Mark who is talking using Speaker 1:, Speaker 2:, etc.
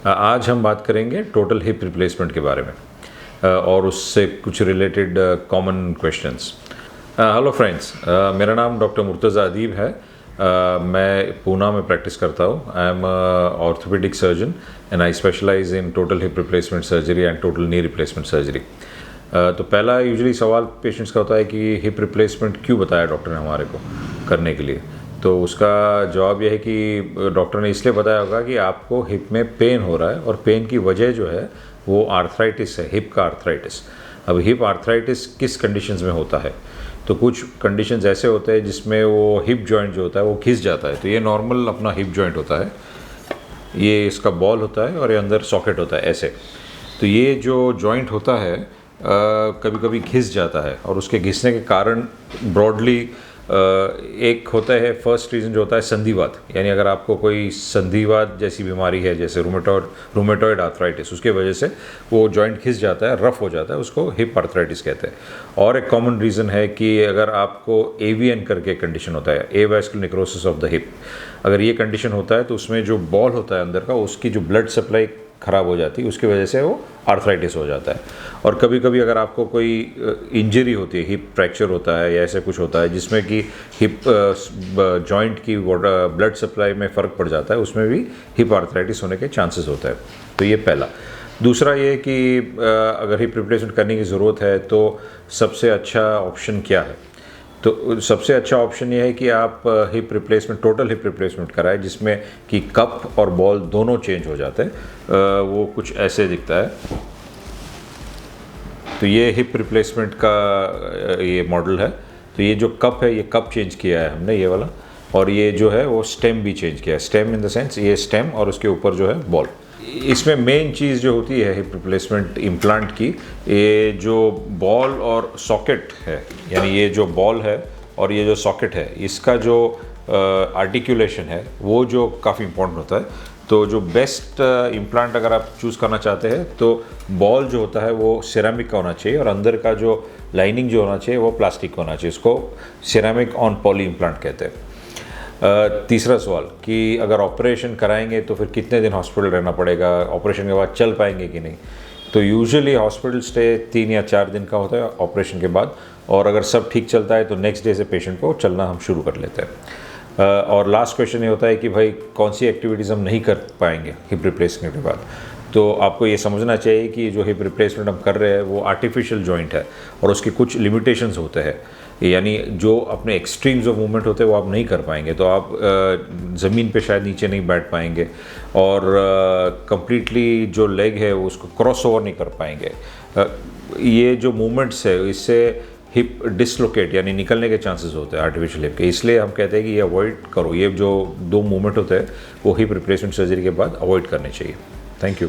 Speaker 1: आज हम बात करेंगे टोटल हिप रिप्लेसमेंट के बारे में और उससे कुछ related common questions. Hello friends, मेरा नाम डॉक्टर मुर्तज़ा अदीब है। मैं पूना में प्रैक्टिस करता हूँ। I am orthopaedic surgeon and I specialise in total hip replacement surgery and total knee replacement surgery. तो पहला यूजुअली सवाल पेशेंट्स का होता है कि हिप रिप्लेसमेंट क्यों बताया डॉक्टर ने हमारे को करने के लिए। तो उसका जवाब यह है कि डॉक्टर ने इसलिए बताया होगा कि आपको हिप में पेन हो रहा है और पेन की वजह जो है वो आर्थराइटिस है, हिप का आर्थराइटिस। अब हिप आर्थराइटिस किस कंडीशंस में होता है? तो कुछ कंडीशंस ऐसे होते हैं जिसमें वो हिप जॉइंट जो होता है वो घिस जाता है। तो ये नॉर्मल अपना हिप जॉइंट होता है, ये इसका बॉल होता है और ये अंदर सॉकेट होता है ऐसे। तो ये जो जॉइंट होता है कभी कभी घिस जाता है और उसके घिसने के कारण ब्रॉडली एक होता है, फर्स्ट रीज़न जो होता है संधिवात, यानी अगर आपको कोई संधिवात जैसी बीमारी है जैसे रूमेटॉइड आर्थराइटिस, उसके वजह से वो जॉइंट घिस जाता है, रफ हो जाता है, उसको हिप आर्थराइटिस कहते हैं। और एक कॉमन रीज़न है कि अगर आपको एवीएन करके कंडीशन होता है, avascular necrosis of the hip, अगर ये कंडीशन होता है तो उसमें जो बॉल होता है अंदर का, उसकी जो ब्लड सप्लाई ख़राब हो जाती है, उसकी वजह से वो आर्थराइटिस हो जाता है। और कभी कभी अगर आपको कोई इंजरी होती है, हिप फ्रैक्चर होता है या ऐसे कुछ होता है जिसमें कि हिप जॉइंट की ब्लड सप्लाई में फ़र्क पड़ जाता है, उसमें भी हिप आर्थराइटिस होने के चांसेस होता है। तो ये पहला। दूसरा ये कि अगर हिप रिप्लेसमेंट करने की ज़रूरत है तो सबसे अच्छा ऑप्शन क्या है? तो सबसे अच्छा ऑप्शन ये है कि आप hip replacement, total hip replacement कराएं जिसमें कि कप और बॉल दोनों चेंज हो जाते हैं। वो कुछ ऐसे दिखता है। तो ये हिप रिप्लेसमेंट का ये मॉडल है। तो ये जो कप है, ये कप चेंज किया है हमने, ये वाला। और ये जो है वो स्टेम भी चेंज किया है। स्टेम इन द सेंस ये स्टेम और उसके ऊपर जो है बॉल। इसमें मेन चीज़ जो होती है हिप रिप्लेसमेंट इम्प्लांट की, ये जो बॉल और सॉकेट है, यानी ये जो बॉल है और ये जो सॉकेट है, इसका जो आर्टिकुलेशन है वो जो काफ़ी इंपॉर्टेंट होता है। तो जो बेस्ट इम्प्लांट अगर आप चूज़ करना चाहते हैं तो बॉल जो होता है वो सिरेमिक का होना चाहिए और अंदर का जो लाइनिंग जो होना चाहिए वो प्लास्टिक का होना चाहिए। इसको सिरेमिक ऑन पॉली इम्प्लांट कहते हैं। तीसरा सवाल कि अगर ऑपरेशन कराएंगे तो फिर कितने दिन हॉस्पिटल रहना पड़ेगा, ऑपरेशन के बाद चल पाएंगे कि नहीं? तो यूजुअली हॉस्पिटल स्टे 3 या 4 दिन का होता है ऑपरेशन के बाद, और अगर सब ठीक चलता है तो नेक्स्ट डे से पेशेंट को चलना हम शुरू कर लेते हैं। और लास्ट क्वेश्चन ये होता है कि भाई कौन सी एक्टिविटीज़ हम नहीं कर पाएंगे हिप रिप्लेसमेंट के बाद। तो आपको ये समझना चाहिए कि जो हिप रिप्लेसमेंट हम कर रहे हैं वो आर्टिफिशियल जॉइंट है और उसके कुछ लिमिटेशंस होते हैं, यानी जो अपने एक्सट्रीम्स ऑफ मूवमेंट होते हैं वो आप नहीं कर पाएंगे। तो आप ज़मीन पे शायद नीचे नहीं बैठ पाएंगे और कंप्लीटली जो लेग है वो उसको क्रॉस ओवर नहीं कर पाएंगे। ये जो मूवमेंट्स है इससे हिप डिसलोकेट यानी निकलने के चांसेस होते हैं आर्टिफिशियल हिप के, इसलिए हम कहते हैं कि ये अवॉइड करो। ये जो 2 मूवमेंट होते हैं वो हिप रिप्लेसमेंट सर्जरी के बाद अवॉइड करने चाहिए। Thank you.